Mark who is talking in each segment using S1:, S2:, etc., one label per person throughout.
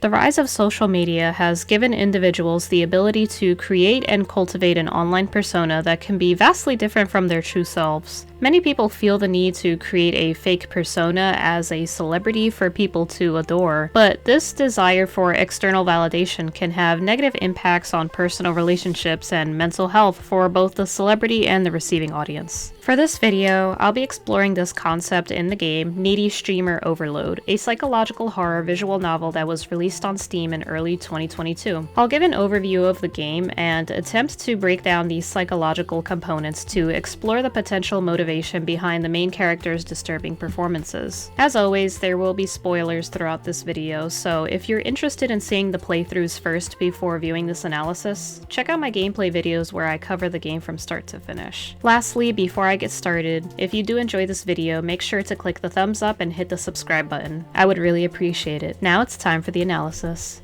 S1: The rise of social media has given individuals the ability to create and cultivate an online persona that can be vastly different from their true selves. Many people feel the need to create a fake persona as a celebrity for people to adore, but this desire for external validation can have negative impacts on personal relationships and mental health for both the celebrity and the receiving audience. For this video, I'll be exploring this concept in the game Needy Streamer Overload, a psychological horror visual novel that was released on Steam in early 2022. I'll give an overview of the game and attempt to break down these psychological components to explore the potential motivation behind the main character's disturbing performances. As always, there will be spoilers throughout this video, so if you're interested in seeing the playthroughs first before viewing this analysis, check out my gameplay videos where I cover the game from start to finish. Lastly, before I get started, if you do enjoy this video, make sure to click the thumbs up and hit the subscribe button. I would really appreciate it. Now it's time for the analysis.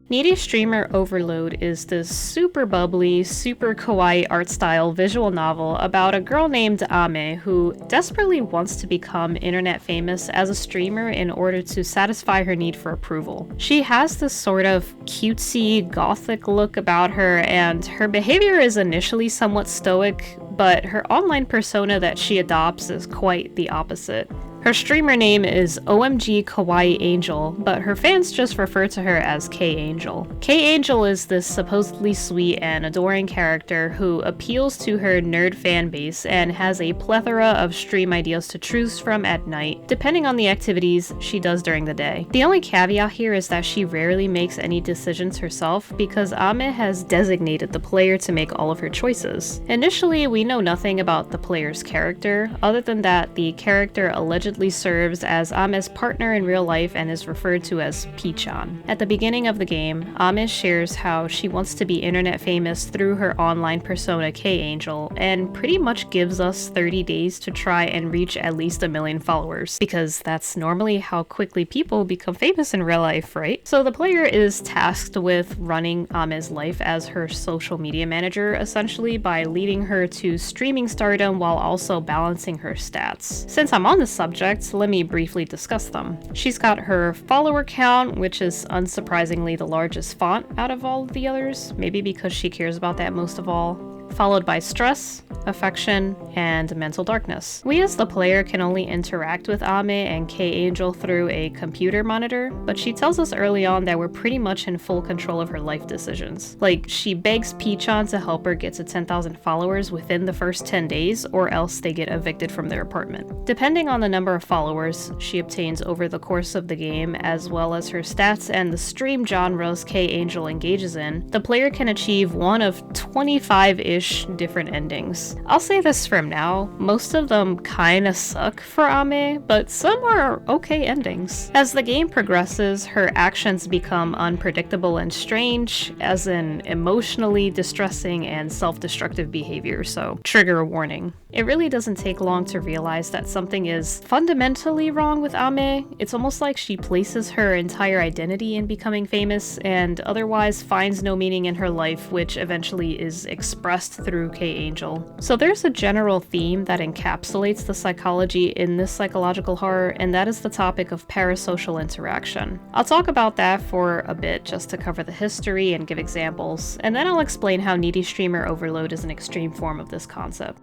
S1: Needy Streamer Overload is this super bubbly, super kawaii art style visual novel about a girl named Ame who desperately wants to become internet famous as a streamer in order to satisfy her need for approval. She has this sort of cutesy, gothic look about her, and her behavior is initially somewhat stoic, but her online persona that she adopts is quite the opposite. Her streamer name is OMG Kawaii Angel, but her fans just refer to her as K-Angel. K-Angel is this supposedly sweet and adoring character who appeals to her nerd fan base and has a plethora of stream ideas to choose from at night, depending on the activities she does during the day. The only caveat here is that she rarely makes any decisions herself because Ame has designated the player to make all of her choices. Initially, we know nothing about the player's character, other than that the character allegedly serves as Ame's partner in real life and is referred to as P-chan. At the beginning of the game, Ame shares how she wants to be internet famous through her online persona K-Angel, and pretty much gives us 30 days to try and reach at least 1 million followers, because that's normally how quickly people become famous in real life, right? So the player is tasked with running Ame's life as her social media manager, essentially by leading her to streaming stardom while also balancing her stats. Since I'm on the subject, let me briefly discuss them. She's got her follower count, which is unsurprisingly the largest font out of all of the others, maybe because she cares about that most of all, followed by stress, affection, and mental darkness. We as the player can only interact with Ame and K-Angel through a computer monitor, but she tells us early on that we're pretty much in full control of her life decisions. Like, she begs P-chan to help her get to 10,000 followers within the first 10 days, or else they get evicted from their apartment. Depending on the number of followers she obtains over the course of the game, as well as her stats and the stream genres K-Angel engages in, the player can achieve one of 25-ish different endings. I'll say this from now, most of them kinda suck for Ame, but some are okay endings. As the game progresses, her actions become unpredictable and strange, as in emotionally distressing and self-destructive behavior, so trigger warning. It really doesn't take long to realize that something is fundamentally wrong with Ame. It's almost like she places her entire identity in becoming famous and otherwise finds no meaning in her life, which eventually is expressed through K-Angel. So there's a general theme that encapsulates the psychology in this psychological horror, and that is the topic of parasocial interaction. I'll talk about that for a bit just to cover the history and give examples, and then I'll explain how Needy Streamer Overload is an extreme form of this concept.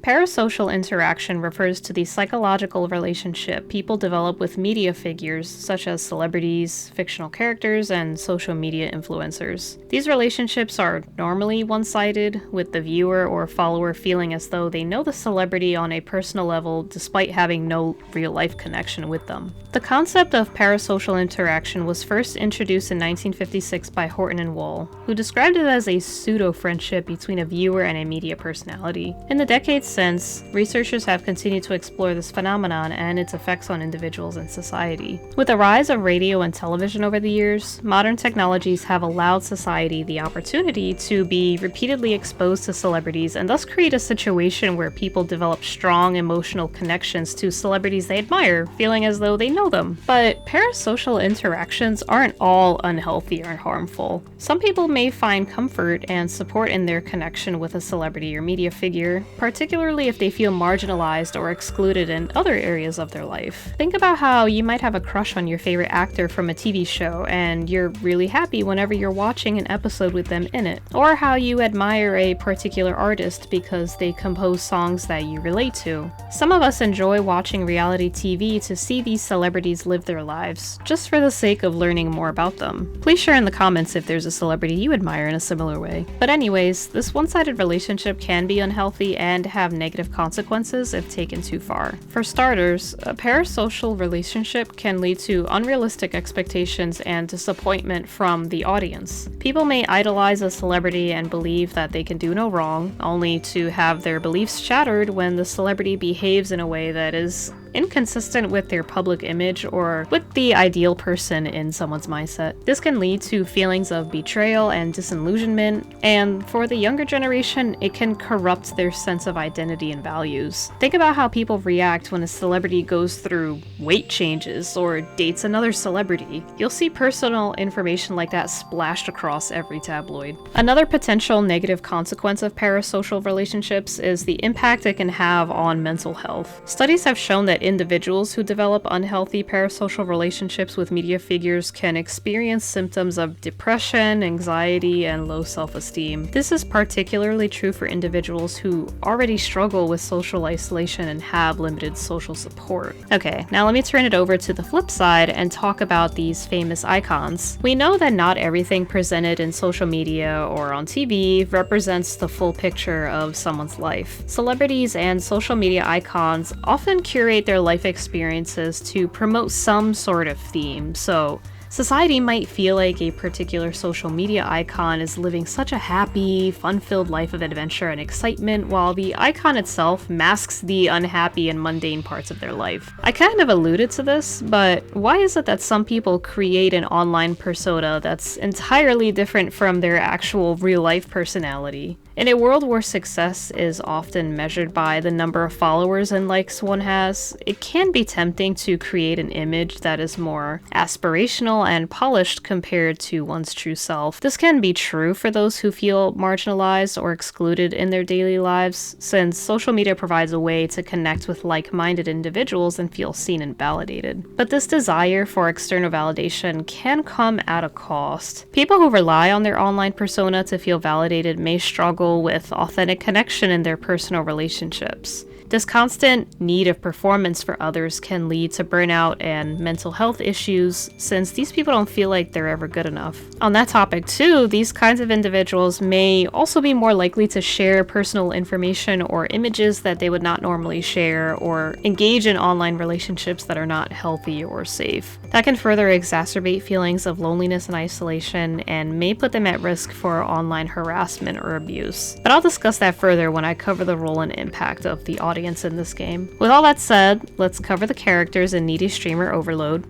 S1: Parasocial interaction refers to the psychological relationship people develop with media figures such as celebrities, fictional characters, and social media influencers. These relationships are normally one-sided, with the viewer or follower feeling as though they know the celebrity on a personal level despite having no real-life connection with them. The concept of parasocial interaction was first introduced in 1956 by Horton and Wall, who described it as a pseudo-friendship between a viewer and a media personality. In the decades since, researchers have continued to explore this phenomenon and its effects on individuals and society. With the rise of radio and television over the years, modern technologies have allowed society the opportunity to be repeatedly exposed to celebrities and thus create a situation where people develop strong emotional connections to celebrities they admire, feeling as though they know them. But parasocial interactions aren't all unhealthy or harmful. Some people may find comfort and support in their connection with a celebrity or media figure, particularly particularly if they feel marginalized or excluded in other areas of their life. Think about how you might have a crush on your favorite actor from a TV show, and you're really happy whenever you're watching an episode with them in it. Or how you admire a particular artist because they compose songs that you relate to. Some of us enjoy watching reality TV to see these celebrities live their lives, just for the sake of learning more about them. Please share in the comments if there's a celebrity you admire in a similar way. But anyways, this one-sided relationship can be unhealthy and have negative consequences if taken too far. For starters, a parasocial relationship can lead to unrealistic expectations and disappointment from the audience. People may idolize a celebrity and believe that they can do no wrong, only to have their beliefs shattered when the celebrity behaves in a way that is inconsistent with their public image or with the ideal person in someone's mindset. This can lead to feelings of betrayal and disillusionment, and for the younger generation, it can corrupt their sense of identity and values. Think about how people react when a celebrity goes through weight changes or dates another celebrity. You'll see personal information like that splashed across every tabloid. Another potential negative consequence of parasocial relationships is the impact it can have on mental health. Studies have shown that individuals who develop unhealthy parasocial relationships with media figures can experience symptoms of depression, anxiety, and low self-esteem. This is particularly true for individuals who already struggle with social isolation and have limited social support. Okay, now let me turn it over to the flip side and talk about these famous icons. We know that not everything presented in social media or on TV represents the full picture of someone's life. Celebrities and social media icons often curate their life experiences to promote some sort of theme, so society might feel like a particular social media icon is living such a happy, fun-filled life of adventure and excitement, while the icon itself masks the unhappy and mundane parts of their life. I kind of alluded to this, but why is it that some people create an online persona that's entirely different from their actual real-life personality? In a world where success is often measured by the number of followers and likes one has, it can be tempting to create an image that is more aspirational and polished compared to one's true self. This can be true for those who feel marginalized or excluded in their daily lives, since social media provides a way to connect with like-minded individuals and feel seen and validated. But this desire for external validation can come at a cost. People who rely on their online persona to feel validated may struggle with authentic connection in their personal relationships. This constant need of performance for others can lead to burnout and mental health issues, since these people don't feel like they're ever good enough. On that topic too, these kinds of individuals may also be more likely to share personal information or images that they would not normally share, or engage in online relationships that are not healthy or safe. That can further exacerbate feelings of loneliness and isolation, and may put them at risk for online harassment or abuse. But I'll discuss that further when I cover the role and impact of the audience in this game. With all that said, let's cover the characters in Needy Streamer Overload.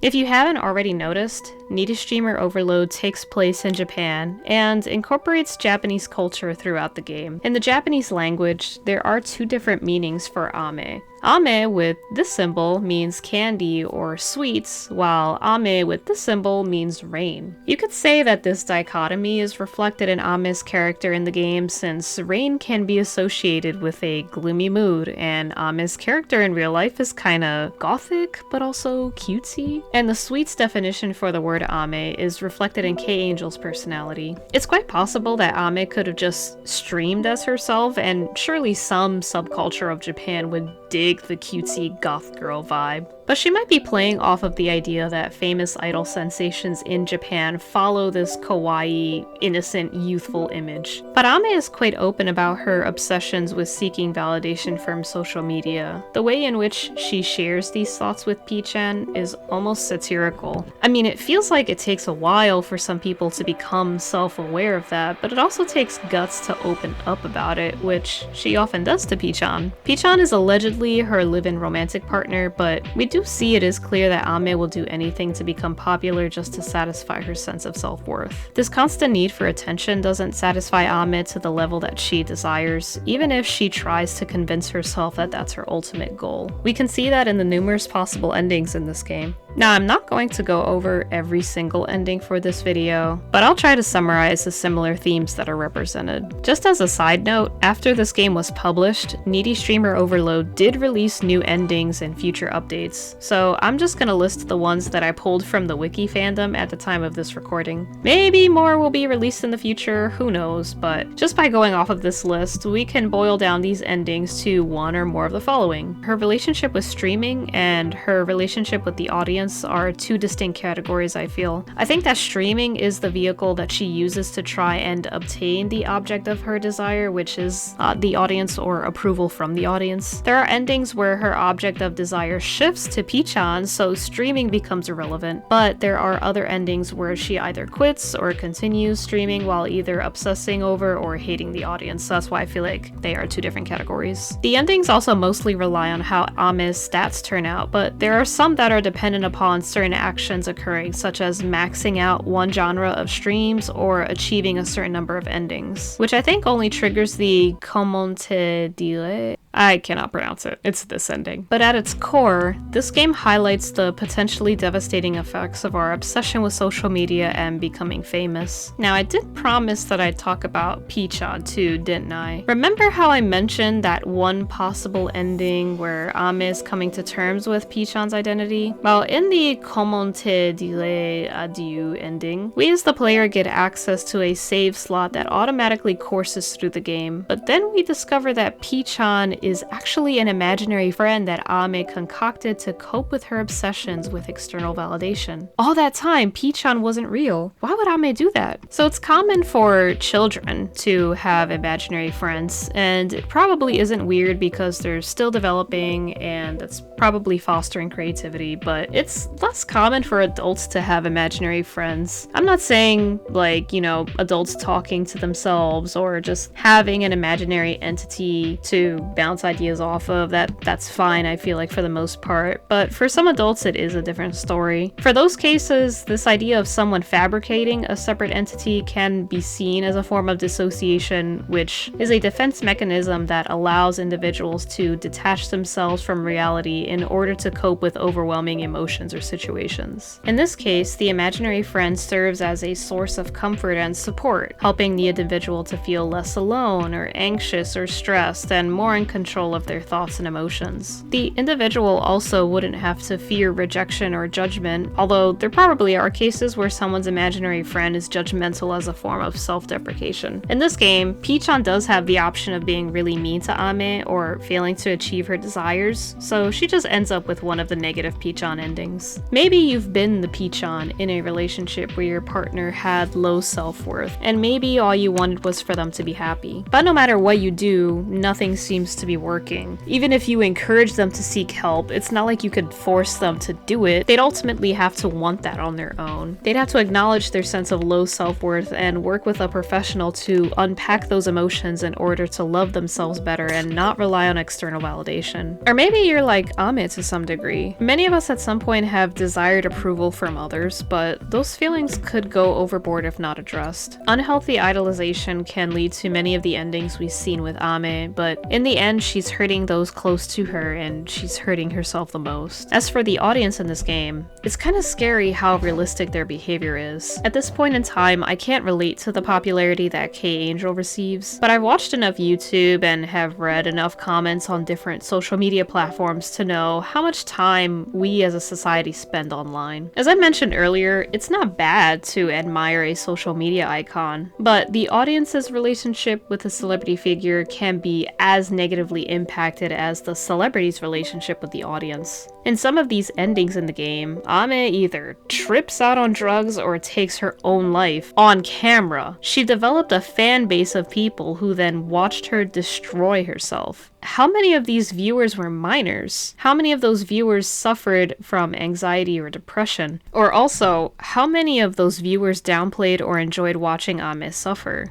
S1: If you haven't already noticed, Needy Streamer Overload takes place in Japan and incorporates Japanese culture throughout the game. In the Japanese language, there are two different meanings for ame. Ame with this symbol means candy or sweets, while ame with this symbol means rain. You could say that this dichotomy is reflected in Ame's character in the game, since rain can be associated with a gloomy mood, and Ame's character in real life is kinda gothic, but also cutesy. And the sweets definition for the word ame is reflected in K-Angel's personality. It's quite possible that Ame could have just streamed as herself, and surely some subculture of Japan would dig the cutesy goth girl vibe. But she might be playing off of the idea that famous idol sensations in Japan follow this kawaii, innocent, youthful image. But Ame is quite open about her obsessions with seeking validation from social media. The way in which she shares these thoughts with P-chan is almost satirical. I mean, it feels like it takes a while for some people to become self-aware of that, but it also takes guts to open up about it, which she often does to P-chan. P-chan is allegedly her live-in romantic partner, but we do see it is clear that Ame will do anything to become popular just to satisfy her sense of self-worth. This constant need for attention doesn't satisfy Ame to the level that she desires, even if she tries to convince herself that that's her ultimate goal. We can see that in the numerous possible endings in this game. Now, I'm not going to go over every single ending for this video, but I'll try to summarize the similar themes that are represented. Just as a side note, after this game was published, Needy Streamer Overload did release new endings and future updates, so I'm just gonna list the ones that I pulled from the wiki fandom at the time of this recording. Maybe more will be released in the future, who knows, but just by going off of this list, we can boil down these endings to one or more of the following. Her relationship with streaming and her relationship with the audience are two distinct categories, I feel. I think that streaming is the vehicle that she uses to try and obtain the object of her desire, which is the audience or approval from the audience. There are endings where her object of desire shifts to Pichon, so streaming becomes irrelevant, but there are other endings where she either quits or continues streaming while either obsessing over or hating the audience, so that's why I feel like they are two different categories. The endings also mostly rely on how Ame's stats turn out, but there are some that are dependent upon certain actions occurring, such as maxing out one genre of streams or achieving a certain number of endings, which I think only triggers the comment dire. I cannot pronounce it. It's this ending. But at its core, this game highlights the potentially devastating effects of our obsession with social media and becoming famous. Now, I did promise that I'd talk about Pichon too, didn't I? Remember how I mentioned that one possible ending where Ame is coming to terms with Pichon's identity? Well, in the comment dire adieu ending, we as the player get access to a save slot that automatically courses through the game, but then we discover that Pichon is actually an imaginary friend that Ame concocted to cope with her obsessions with external validation. All that time, Pichon wasn't real. Why would Ame do that? So it's common for children to have imaginary friends, and it probably isn't weird because they're still developing and that's probably fostering creativity, but it's less common for adults to have imaginary friends. I'm not saying like, adults talking to themselves or just having an imaginary entity to bounce ideas off of. That's fine, I feel like, for the most part, but for some adults it is a different story. For those cases, this idea of someone fabricating a separate entity can be seen as a form of dissociation, which is a defense mechanism that allows individuals to detach themselves from reality in order to cope with overwhelming emotions or situations. In this case, the imaginary friend serves as a source of comfort and support, helping the individual to feel less alone or anxious or stressed and more in control of their thoughts and emotions. The individual also wouldn't have to fear rejection or judgment, although there probably are cases where someone's imaginary friend is judgmental as a form of self-deprecation. In this game, Pichon does have the option of being really mean to Ame or failing to achieve her desires, so she just ends up with one of the negative Pichon endings. Maybe you've been the Pichon in a relationship where your partner had low self-worth, and maybe all you wanted was for them to be happy. But no matter what you do, nothing seems to be working. Even if you encourage them to seek help, it's not like you could force them to do it. They'd ultimately have to want that on their own. They'd have to acknowledge their sense of low self-worth and work with a professional to unpack those emotions in order to love themselves better and not rely on external validation. Or maybe you're like Ame to some degree. Many of us at some point have desired approval from others, but those feelings could go overboard if not addressed. Unhealthy idolization can lead to many of the endings we've seen with Ame, but in the end, she's hurting those close to her and she's hurting herself the most. As for the audience in this game, it's kind of scary how realistic their behavior is. At this point in time, I can't relate to the popularity that K-Angel receives, but I've watched enough YouTube and have read enough comments on different social media platforms to know how much time we as a society spend online. As I mentioned earlier, it's not bad to admire a social media icon, but the audience's relationship with a celebrity figure can be as negatively impacted as the celebrity's relationship with the audience. In some of these endings in the game, Ame either trips out on drugs or takes her own life on camera. She developed a fan base of people who then watched her destroy herself. How many of these viewers were minors? How many of those viewers suffered from anxiety or depression? Or also, how many of those viewers downplayed or enjoyed watching Ame suffer?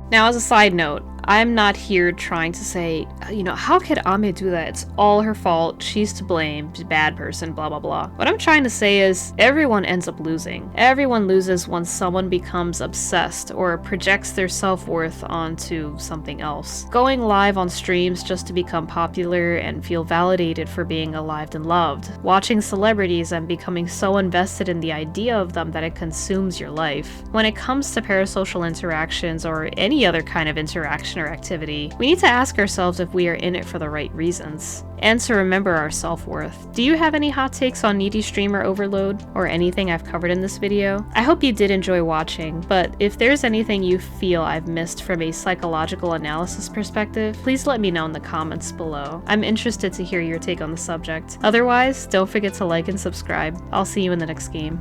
S1: Now, as a side note, I'm not here trying to say, how could Ame do that? It's all her fault. She's to blame. She's a bad person, blah, blah, blah. What I'm trying to say is everyone ends up losing. Everyone loses when someone becomes obsessed or projects their self-worth onto something else. Going live on streams just to become popular and feel validated for being alive and loved. Watching celebrities and becoming so invested in the idea of them that it consumes your life. When it comes to parasocial interactions or any other kind of interaction or activity, we need to ask ourselves if we are in it for the right reasons, and to remember our self-worth. Do you have any hot takes on needy streamer overload, or anything I've covered in this video? I hope you did enjoy watching, but if there's anything you feel I've missed from a psychological analysis perspective, please let me know in the comments below. I'm interested to hear your take on the subject. Otherwise, don't forget to like and subscribe. I'll see you in the next game.